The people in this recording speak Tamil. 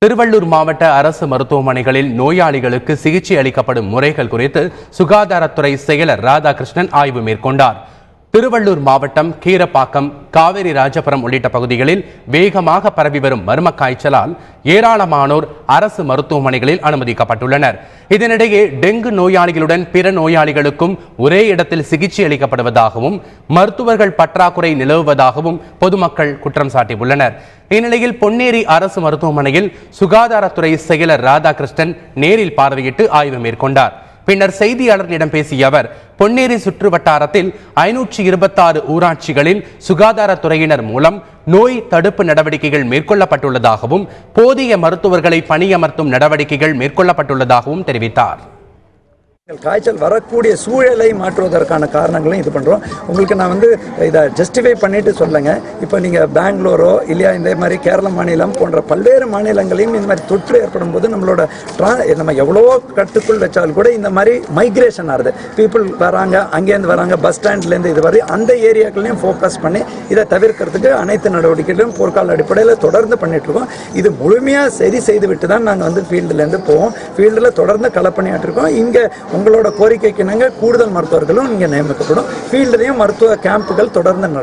திருவள்ளூர் மாவட்ட அரசு மருத்துவமனைகளில் நோயாளிகளுக்கு சிகிச்சை அளிக்கப்படும் முறைகள் குறித்து சுகாதாரத்துறை செயலர் ராதாகிருஷ்ணன் ஆய்வு மேற்கொண்டார். திருவள்ளூர் மாவட்டம் கீரப்பாக்கம், காவேரி ராஜபுரம் உள்ளிட்ட பகுதிகளில் வேகமாக பரவி வரும் மர்ம காய்ச்சலால் ஏராளமானோர் அரசு மருத்துவமனைகளில் அனுமதிக்கப்பட்டுள்ளனர். இதனிடையே டெங்கு நோயாளிகளுடன் பிற நோயாளிகளுக்கும் ஒரே இடத்தில் சிகிச்சை அளிக்கப்படுவதாகவும் மருத்துவர்கள் பற்றாக்குறை நிலவுவதாகவும் பொதுமக்கள் குற்றம் சாட்டியுள்ளனர். இந்நிலையில் பொன்னேரி அரசு மருத்துவமனையில் சுகாதாரத்துறை செயலர் ராதாகிருஷ்ணன் நேரில் பார்வையிட்டு ஆய்வு மேற்கொண்டார். பின்னர் செய்தியாளர்களிடம் பேசிய அவர், பொன்னேரி சுற்று வட்டாரத்தில் 526 ஊராட்சிகளில் சுகாதாரத்துறையினர் மூலம் நோய் தடுப்பு நடவடிக்கைகள் மேற்கொள்ளப்பட்டுள்ளதாகவும் போதிய மருத்துவர்களை பணியமர்த்தும் நடவடிக்கைகள் மேற்கொள்ளப்பட்டுள்ளதாகவும் தெரிவித்தார். காய்ச்சல் வரக்கூடிய சூழலை மாற்றுவதற்கான காரணங்களும் இது பண்ணுறோம். உங்களுக்கு நான் இதை ஜஸ்டிஃபை பண்ணிட்டு சொல்லுங்க. இப்போ நீங்கள் பெங்களூரோ இல்லையா இந்த மாதிரி கேரள மாநிலம் போன்ற பல்வேறு மாநிலங்களையும் இந்த மாதிரி தொற்று ஏற்படும் போது நம்ம எவ்வளோ கட்டுக்குள் வச்சாலும் கூட இந்த மாதிரி மைக்ரேஷன் ஆகுது. பீப்புள் வராங்க, அங்கேருந்து வராங்க, பஸ் ஸ்டாண்ட்லேருந்து இது வரை அந்த ஏரியாக்களையும் ஃபோக்கஸ் பண்ணி இதை தவிர்க்கிறதுக்கு அனைத்து நடவடிக்கைகளும் போர்க்கால அடிப்படையில் தொடர்ந்து பண்ணிட்டு இருக்கோம். இது முழுமையாக சரி செய்து விட்டு தான் நாங்கள் ஃபீல்டுலேருந்து போவோம். ஃபீல்டில் தொடர்ந்து களப்பணியாற்றிருக்கோம். இங்கே உங்களோட கோரிக்கைக்கு கூடுதல் மருத்துவர்களும் இங்கே நியமிக்கப்படும். ஃபீல்டுலையும் மருத்துவ கேம்புகள் தொடர்ந்து நடக்கும்.